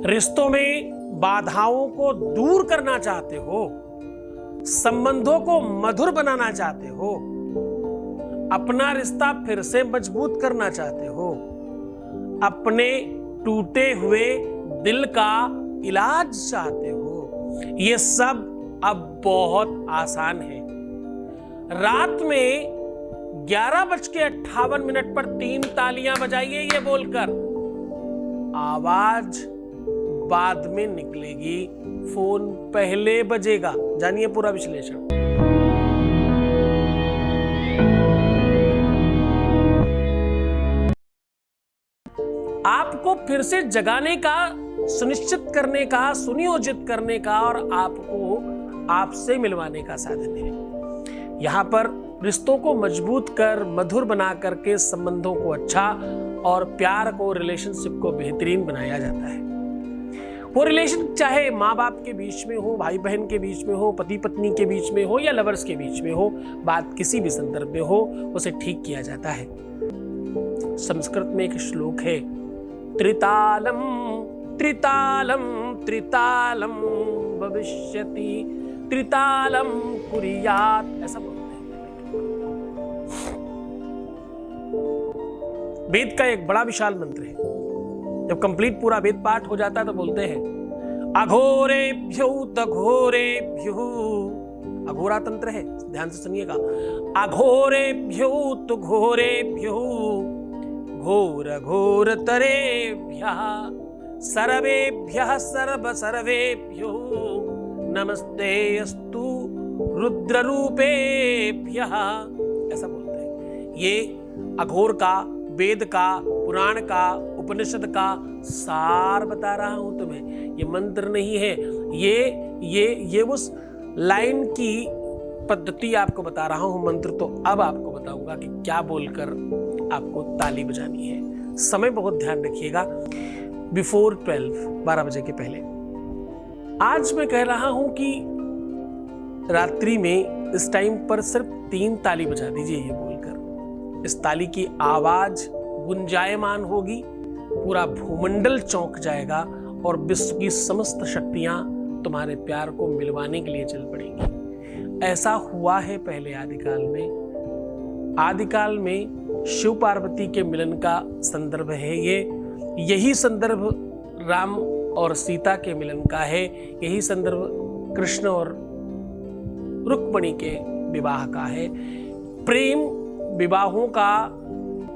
रिश्तों में बाधाओं को दूर करना चाहते हो, संबंधों को मधुर बनाना चाहते हो, अपना रिश्ता फिर से मजबूत करना चाहते हो, अपने टूटे हुए दिल का इलाज चाहते हो, ये सब अब बहुत आसान है। रात में 11:58 पर 3 तालियां बजाइए ये बोलकर, आवाज बाद में निकलेगी, फोन पहले बजेगा। जानिए पूरा विश्लेषण। आपको फिर से जगाने का, सुनिश्चित करने का, सुनियोजित करने का और आपको आपसे मिलवाने का साधन है। यहां पर रिश्तों को मजबूत कर, मधुर बना करके संबंधों को अच्छा और प्यार को, रिलेशनशिप को बेहतरीन बनाया जाता है। वो रिलेशन चाहे माँ बाप के बीच में हो, भाई बहन के बीच में हो, पति पत्नी के बीच में हो या लवर्स के बीच में हो, बात किसी भी संदर्भ में हो, उसे ठीक किया जाता है। संस्कृत में एक श्लोक है, त्रितालम त्रितालम त्रितालम भविष्यति त्रितालम कुर्यात, ऐसा बोलते हैं। वेद का एक बड़ा विशाल मंत्र है। जब कंप्लीट पूरा वेद पाठ हो जाता है तो बोलते हैं, अघोरेभ्यो तघोरेभ्यो, अघोरा तंत्र है, ध्यान से सुनिएगा, अघोरेभ्यो तो घोरेभ्यो घोर घोर तरेभ्यः सर्वेभ्यः सर्व सर्वेभ्यो नमस्ते अस्तु रुद्र रूपेभ्यः, ऐसा बोलते हैं। ये अघोर का, वेद का, पुराण का, उपनिषद का सार बता रहा हूं तुम्हें। ये मंत्र नहीं है, ये उस लाइन की पद्धति आपको बता रहा हूं। मंत्र तो अब आपको बताऊंगा कि क्या बोलकर आपको ताली बजानी है। समय बहुत ध्यान रखिएगा, बिफोर 12 बजे के पहले। आज मैं कह रहा हूं कि रात्रि में इस टाइम पर सिर्फ 3 ताली बजा दीजिए ये बोलकर। इस ताली की आवाज गुंजायमान होगी, पूरा भूमंडल चौंक जाएगा और विश्व की समस्त शक्तियां तुम्हारे प्यार को मिलवाने के लिए चल पड़ेंगी। ऐसा हुआ है पहले आदिकाल में। आदिकाल में शिव पार्वती के मिलन का संदर्भ है ये। यही संदर्भ राम और सीता के मिलन का है। यही संदर्भ कृष्ण और रुक्मिणी के विवाह का है। प्रेम विवाहों का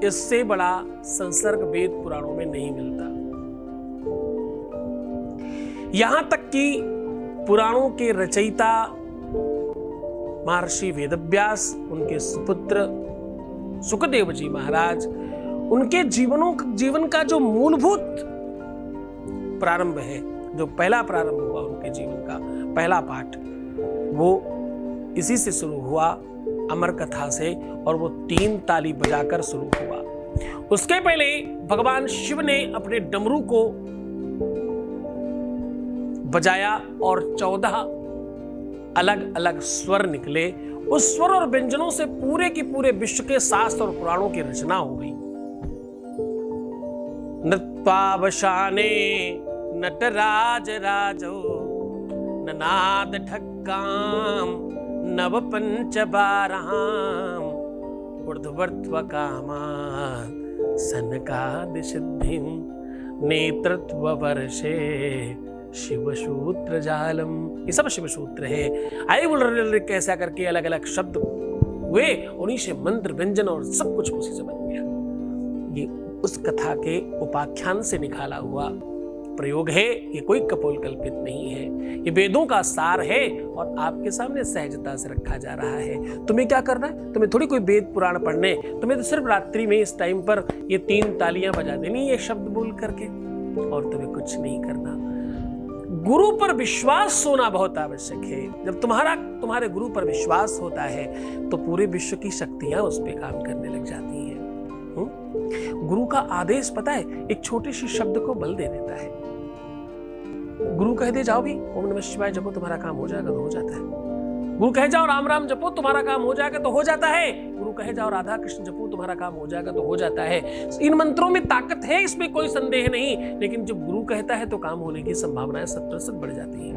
इससे बड़ा संसर्ग वेद पुराणों में नहीं मिलता। यहां तक कि पुराणों के रचयिता महर्षि वेदव्यास, उनके सुपुत्र सुखदेव जी महाराज, उनके जीवन का जो मूलभूत प्रारंभ है, जो पहला प्रारंभ हुआ उनके जीवन का पहला पाठ, वो इसी से शुरू हुआ, अमर कथा से, और वो 3 ताली बजाकर शुरू हुआ। उसके पहले भगवान शिव ने अपने डमरू को बजाया और 14 अलग अलग स्वर निकले। उस स्वर और व्यंजनों से पूरे की पूरे विश्व के शास्त्र और पुराणों की रचना हो गई। नृत्वावशाने नटराज राजो ननाद ठक्काम नव पंच बाराम ऊर्ध्वर्त्व कामान सनकादि सिद्धिम नेतृत्व वर्षे शिव सूत्र जालम। ये सब शिव सूत्र है। आई बोल कैसा करके अलग अलग शब्द हुए, उन्हीं से मंत्र व्यंजन और सब कुछ उसी से बन गया। ये उस कथा के उपाख्यान से निकाला हुआ प्रयोग है। ये कोई कपोल कल्पित नहीं है, ये वेदों का सार है और आपके सामने सहजता से रखा जा रहा है। तुम्हें क्या करना है? तुम्हें थोड़ी कोई वेद पुराण पढ़ने, तुम्हें तो सिर्फ रात्रि में इस टाइम पर ये 3 तालियां बजा देनी, ये शब्द बोल करके, और तुम्हें कुछ नहीं करना। गुरु पर विश्वास होना बहुत आवश्यक है। जब तुम्हारे गुरु पर विश्वास होता है तो पूरे विश्व की शक्तियां उस पर काम करने लग जाती हैं। गुरु का आदेश पता है, एक छोटे से शब्द को बल दे देता है। गुरु कह दे जाओ भी ओम नमः शिवाय जपो, तुम्हारा काम हो जाएगा, तो हो जाता है। गुरु कहे जाओ राम राम जपो तुम्हारा काम हो जाएगा तो हो जाता है, गुरु कहे जाओ राधा कृष्ण जपो तुम्हारा काम हो जाएगा तो हो जाता है। इन मंत्रों में ताकत है, इसमें कोई संदेह नहीं, लेकिन जब गुरु कहता है तो काम होने की संभावनाएं 70% बढ़ जाती हैं।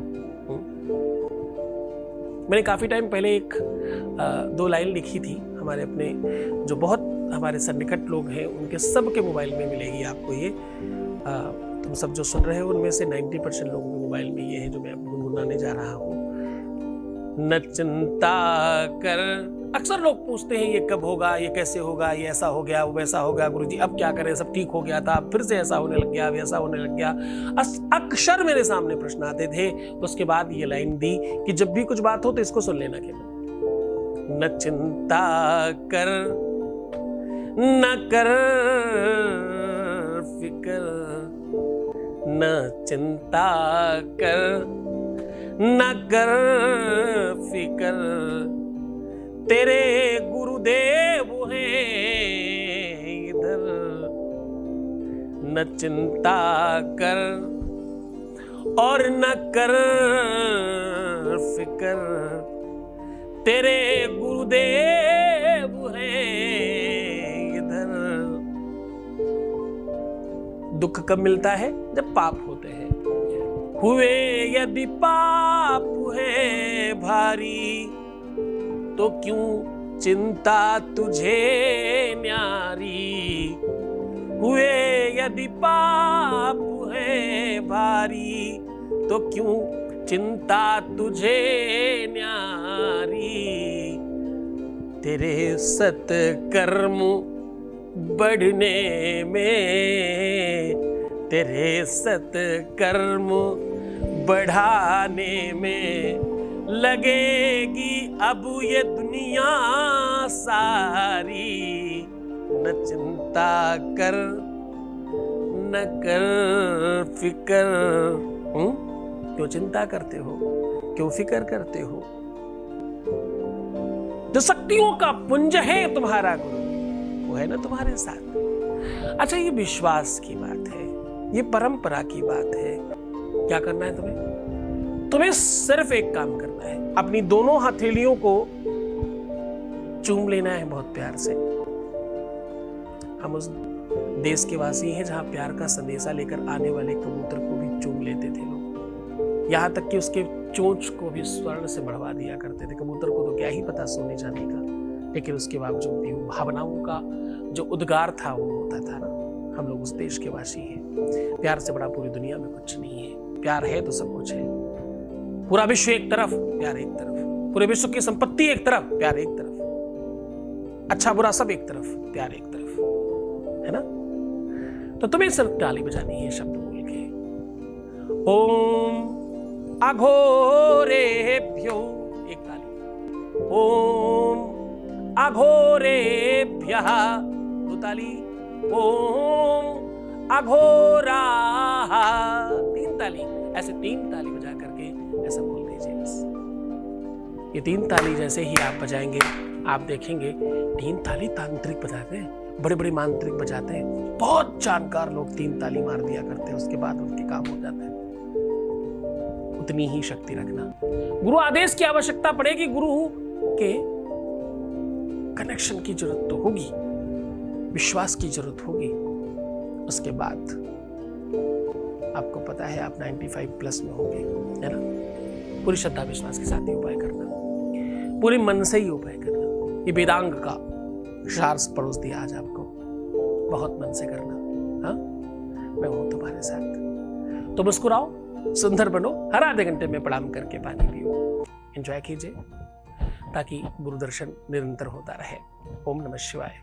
मैंने काफी टाइम पहले एक 2 लाइन लिखी थी, हमारे अपने जो बहुत हमारे सन्निकट लोग हैं उनके सबके मोबाइल में मिलेगी आपको ये। तुम सब जो सुन रहे हो उनमें से 90% लोगों के मोबाइल में ये है जो मैं अब गुनगुनाने जा रहा हूँ। न चिंता कर। अक्सर लोग पूछते हैं ये कब होगा, ये कैसे होगा, ये ऐसा हो गया, वो वैसा हो गया, गुरुजी अब क्या करें, सब ठीक हो गया था, फिर से ऐसा होने लग गया, वैसा होने लग गया। अक्सर मेरे सामने प्रश्न आते थे। उसके बाद ये लाइन दी कि जब भी कुछ बात हो तो इसको सुन लेना केवल। न चिंता कर, न कर फिकर, न चिंता कर, न कर फिकर, तेरे गुरुदेव हैं इधर। न चिंता कर और न कर फिकर, तेरे गुरुदेव हैं इधर। दुख कब मिलता है? जब पाप होते हैं। हुए यदि पाप है भारी, तो क्यों चिंता तुझे न्यारी। हुए यदि पाप है भारी, तो क्यों चिंता तुझे न्यारी। तेरे सत्कर्म बढ़ने में, तेरे सत्कर्म बढ़ाने में लगेगी अब ये दुनिया सारी। न चिंता कर, न कर फिकर। क्यों चिंता करते हो, क्यों फिकर करते हो? जो शक्तियों का पुंज है तुम्हारा गुरु, वो है ना तुम्हारे साथ। अच्छा, ये विश्वास की बात है, ये परंपरा की बात है। क्या करना है तुम्हें? तुम्हें सिर्फ एक काम करना है, अपनी दोनों हथेलियों को चूम लेना है बहुत प्यार से। हम उस देश के वासी हैं जहां प्यार का संदेशा लेकर आने वाले कबूतर को भी चूम लेते थे लोग। यहां तक कि उसके चोंच को भी स्वर्ण से बढ़वा दिया करते थे। कबूतर को तो क्या ही पता सोने जाने का, लेकिन उसके बावजूद भी भावनाओं का जो उद्गार था वो होता था ना। हम लोग उस देश के वासी हैं। प्यार से बड़ा पूरी दुनिया में कुछ नहीं है। प्यार है तो सब कुछ है। पूरा विश्व एक तरफ, प्यार एक तरफ। पूरे विश्व की संपत्ति एक तरफ, प्यार एक तरफ। अच्छा बुरा सब एक तरफ, प्यार एक तरफ, है ना। तो तुम्हें सिर्फ ताली बजानी है शब्द बोल के। ओम अघोरेभ्यो, एक ताली। ओम अघोरेभ्यः, 2 ताली। ओम अघोराः, 3 ताली। ऐसे 3 ताली बजा करके ऐसा बोल दीजिए बस। ये 3 ताली जैसे ही आप बजाएंगे, आप देखेंगे 3 ताली तांत्रिक बजाते हैं, बड़े बड़े मांत्रिक बजाते हैं। बहुत जानकार लोग 3 ताली मार दिया करते हैं, उसके बाद उनके काम हो जाते हैं। उतनी ही शक्ति रखना। गुरु आदेश की आवश्यकता पड़ेगी, गुरु के कनेक्शन की जरूरत तो होगी, विश्वास की जरूरत होगी। उसके बाद आपको पता है आप 95+ में होंगे, है ना। पूरी श्रद्धा विश्वास के साथ ही उपाय करना, पूरे मन से ही उपाय करना। ये वेदांग का शार्स परोस दिया आज आपको, बहुत मन से करना। हाँ, मैं हूं तुम्हारे साथ। तो मुस्कुराओ, सुंदर बनो, हर आधे घंटे में प्रणाम करके पानी पियो, एंजॉय कीजिए, ताकि गुरु दर्शन निरंतर होता रहे। ओम नमः शिवाय।